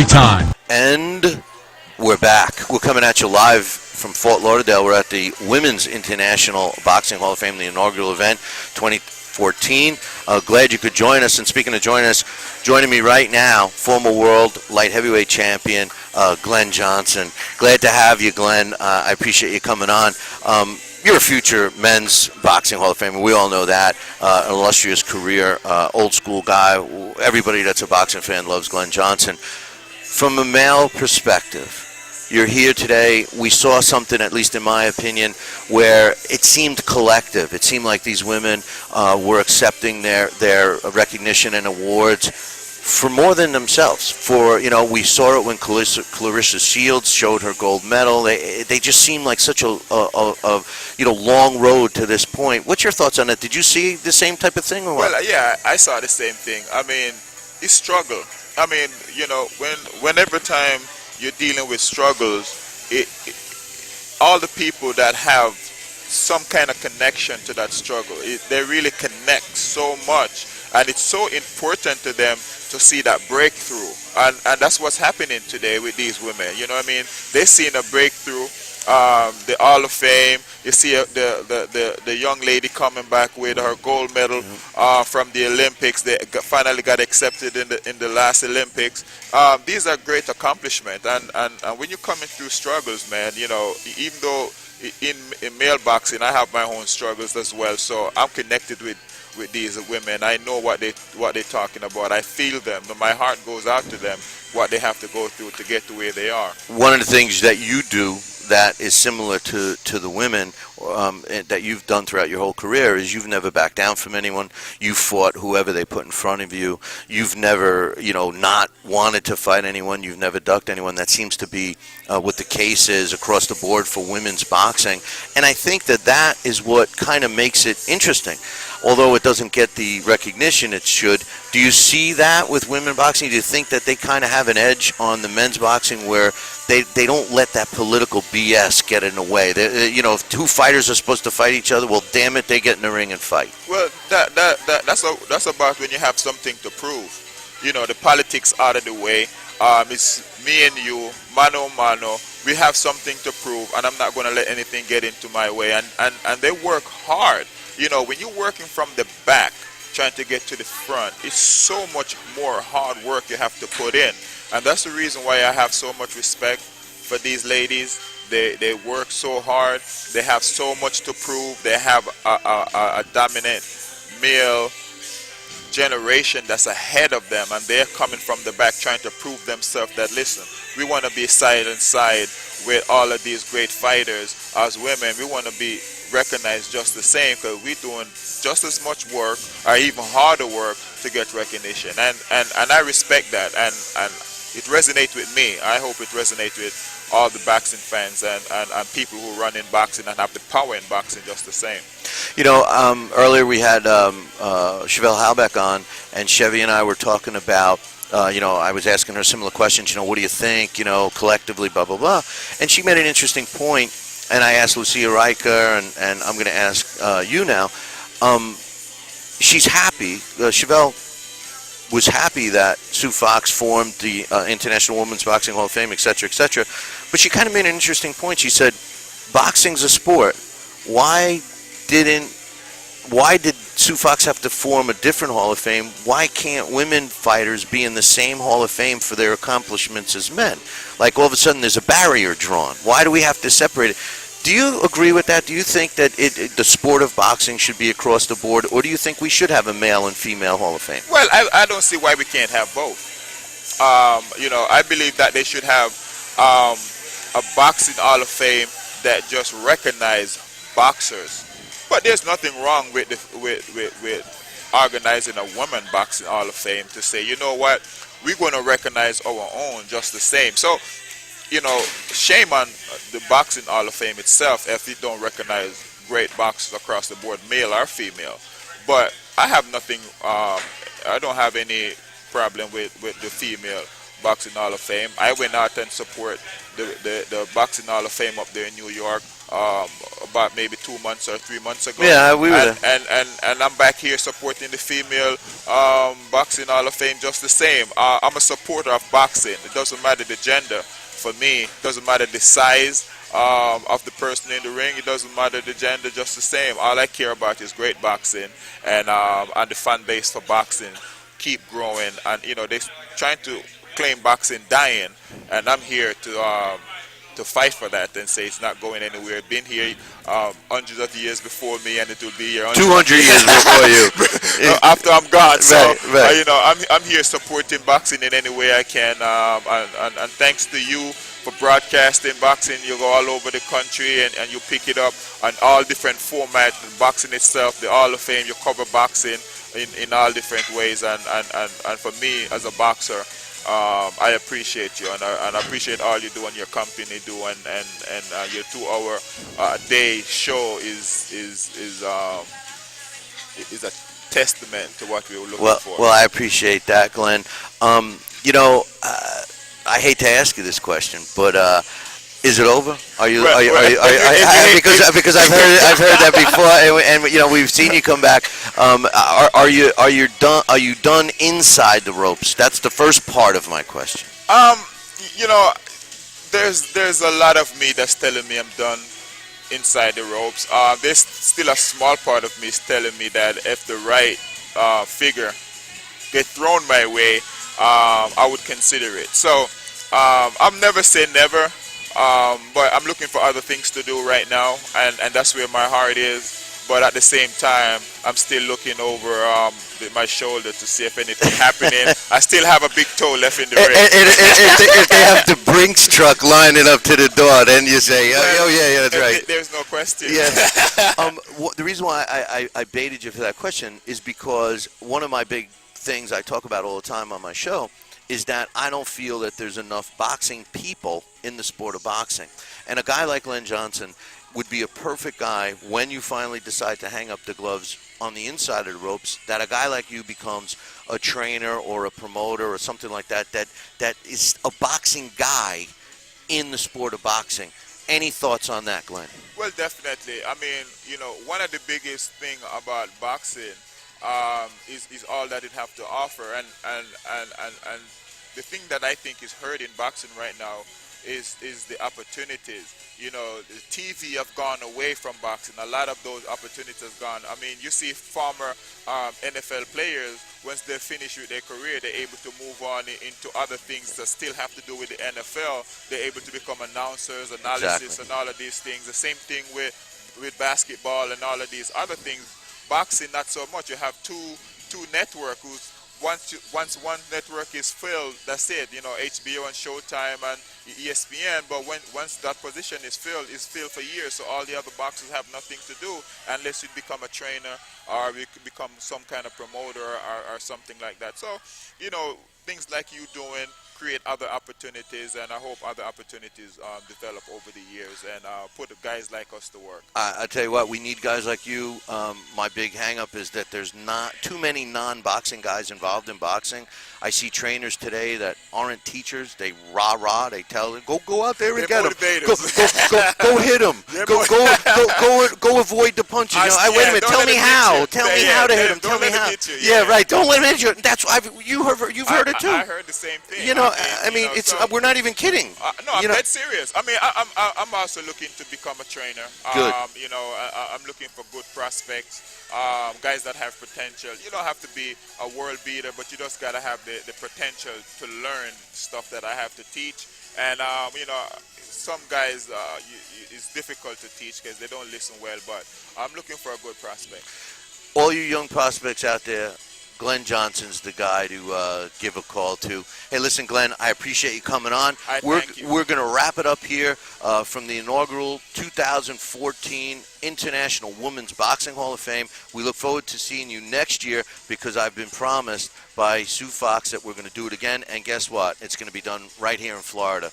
Time. And we're back. We're coming at you live from Fort Lauderdale. We're at the Women's International Boxing Hall of Fame, the inaugural event 2014. Glad you could join us. And speaking of joining us, joining me right now, former world light heavyweight champion, Glen Johnson. Glad to have you, Glen. I appreciate you coming on. You're a future men's boxing Hall of Famer. We all know that. An illustrious career, old school guy. Everybody that's a boxing fan loves Glen Johnson. From a male perspective, you're here today. We saw something, at least in my opinion, where it seemed collective. It seemed like these women were accepting their recognition and awards for more than themselves. For, we saw it when Clarissa Shields showed her gold medal. They just seemed like such a long road to this point. What's your thoughts on it? Did you see the same type of thing or what? Well, yeah, I saw the same thing. I mean, it's struggle. I mean, whenever time you're dealing with struggles, all the people that have some kind of connection to that struggle, they really connect so much, and it's so important to them to see that breakthrough, and that's what's happening today with these women. You know what I mean? They're seeing a breakthrough. The Hall of Fame. You see the young lady coming back with her gold medal from the Olympics. They finally got accepted in the last Olympics. These are great accomplishments. And when you're coming through struggles, man, even though in male boxing I have my own struggles as well, so I'm connected with these women. I know what they're talking about. I feel them. My heart goes out to them, what they have to go through to get to where they are. One of the things that you do that is similar to the women that you've done throughout your whole career is you've never backed down from anyone. You fought whoever they put in front of you. You've never, not wanted to fight anyone. You've never ducked anyone. That seems to be what the case is across the board for women's boxing. And I think that is what kind of makes it interesting. Although it doesn't get the recognition it should, do you see that with women boxing? Do you think that they kind of have an edge on the men's boxing where they don't let that political BS get in the way? If two fighters are supposed to fight each other, well, damn it, they get in the ring and fight. Well, that's about when you have something to prove. The politics out of the way. It's me and you, mano a mano. We have something to prove, and I'm not going to let anything get into my way. And they work hard. When you're working from the back, trying to get to the front, it's so much more hard work you have to put in. And that's the reason why I have so much respect for these ladies. They work so hard. They have so much to prove. They have a dominant male generation that's ahead of them, and they're coming from the back trying to prove themselves that, listen, we want to be side and side with all of these great fighters. As women, we want to be recognized just the same, because we're doing just as much work or even harder work to get recognition, and I respect that, and it resonates with me. I hope it resonates with all the boxing fans and people who run in boxing and have the power in boxing just the same. Earlier we had Chevelle Halbeck on, and Chevy and I were talking about I was asking her similar questions, what do you think, collectively, blah, blah, blah. And she made an interesting point, and I asked Lucia Riker, and I'm going to ask you now. She's happy, Chevelle was happy that Sue Fox formed the International Women's Boxing Hall of Fame, etc., etc. But she kind of made an interesting point. She said, boxing's a sport. Why did Sue Fox have to form a different Hall of Fame? Why can't women fighters be in the same Hall of Fame for their accomplishments as men? Like, all of a sudden there's a barrier drawn. Why do we have to separate it? Do you agree with that? Do you think that the sport of boxing should be across the board, or do you think we should have a male and female Hall of Fame? Well, I don't see why we can't have both. I believe that they should have a boxing Hall of Fame that just recognize boxers. But there's nothing wrong with organizing a women boxing Hall of Fame to say, you know what, we're going to recognize our own just the same. So, shame on the boxing Hall of Fame itself if it don't recognize great boxers across the board, male or female. But I have nothing, I don't have any problem with the female boxing Hall of Fame. I went out and support the boxing Hall of Fame up there in New York about maybe 2 months or 3 months ago. Yeah, we were and, there. and I'm back here supporting the female boxing Hall of Fame just the same. I'm a supporter of boxing. It doesn't matter the gender for me. It doesn't matter the size of the person in the ring. It doesn't matter the gender, just the same. All I care about is great boxing, and the fan base for boxing keep growing. And they're trying to claim boxing dying, and I'm here to fight for that and say it's not going anywhere. Been here hundreds of years before me, and it will be here 200 years before you. after I'm gone. So right. I'm here supporting boxing in any way I can, and thanks to you for broadcasting boxing. You go all over the country and you pick it up on all different formats. Boxing itself, the Hall of Fame, you cover boxing in all different ways, and for me as a boxer, I appreciate you, and I appreciate all you do and your company do, and your 2-hour day show is a testament to what we were looking for. Well, I appreciate that, Glenn. I hate to ask you this question, but is it over? Because I've heard that before, and we've seen you come back. Are you done? Are you done inside the ropes? That's the first part of my question. There's a lot of me that's telling me I'm done inside the ropes. There's still a small part of me is telling me that if the right figure get thrown my way, I would consider it. So I'm never say never, but I'm looking for other things to do right now, and that's where my heart is. But at the same time, I'm still looking over my shoulder to see if anything's happening. I still have a big toe left in the ring. If they have the Brinks truck lining up to the door, then you say, yeah, that's right. There's no question. Yeah. The reason why I baited you for that question is because one of my big things I talk about all the time on my show is that I don't feel that there's enough boxing people in the sport of boxing. And a guy like Glen Johnson would be a perfect guy when you finally decide to hang up the gloves on the inside of the ropes, that a guy like you becomes a trainer or a promoter or something like that is a boxing guy in the sport of boxing. Any thoughts on that, Glenn? Well, definitely. I mean, one of the biggest thing about boxing is all that it have to offer, and the thing that I think is hurting boxing right now is the opportunities. The TV have gone away from boxing. A lot of those opportunities have gone. I mean, you see former NFL players, once they're finished with their career, they're able to move on into other things that still have to do with the NFL. They're able to become announcers, analysis, and all of these things. The same thing with basketball and all of these other things. Boxing, not so much. You have two networks who's once one network is filled, that's it. HBO and Showtime and ESPN. But once that position is filled, it's filled for years. So all the other boxers have nothing to do unless you become a trainer or you become some kind of promoter or something like that. So things like you doing create other opportunities, and I hope other opportunities develop over the years and put guys like us to work. I tell you what, we need guys like you. My big hang-up is that there's not too many non-boxing guys involved in boxing. I see trainers today that aren't teachers. They rah-rah. They tell them, go out there and get him. Go hit him. Go avoid the punches. Wait a minute. Tell me how. Tell me how to hit him. Tell me how. Yeah, right. Don't let him hit you. That's you've heard it too. I heard the same thing. We're not even kidding. No, I'm dead serious. I mean, I'm also looking to become a trainer. Good. I'm looking for good prospects, guys that have potential. You don't have to be a world beater, but you just gotta have the potential to learn stuff that I have to teach. And some guys it's difficult to teach because they don't listen well. But I'm looking for a good prospect. All you young prospects out there, Glen Johnson's the guy to give a call to. Hey, listen, Glenn, I appreciate you coming on. Thank you. We're going to wrap it up here from the inaugural 2014 International Women's Boxing Hall of Fame. We look forward to seeing you next year because I've been promised by Sue Fox that we're going to do it again. And guess what? It's going to be done right here in Florida.